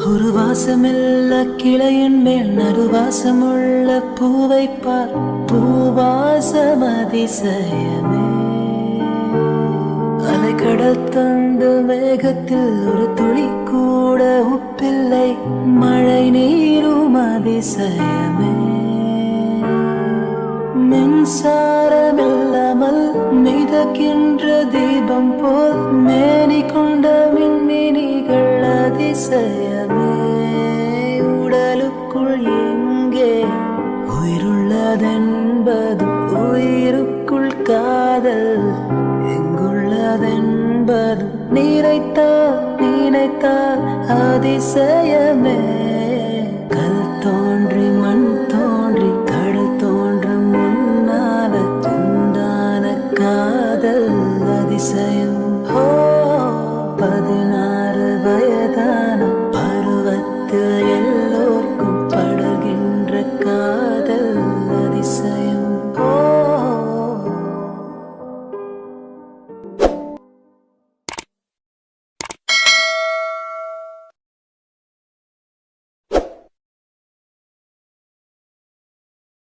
ஒரு வாசமில்ல கிளையின் மேல் நடுவாசமுள்ள பூவை பார். பூவாசம் அதிசயமே. அலைக்கடல் தந்த மேகத்தில் ஒரு துளி கூட உப்பில்லை. மழை நீரும் அதிசயமே. மின்சாரமில்லாமல் மிதக்கின்ற தீபம் போல் மேனி கொண்ட மின்மினிகள் அதிசயமே. உடலுக்குள் எங்கே உயிருள்ளதென்பது, உயிருக்குள் காதல் எங்குள்ளதென்பது நினைத்தால் நினைத்தால் அதிசயமே.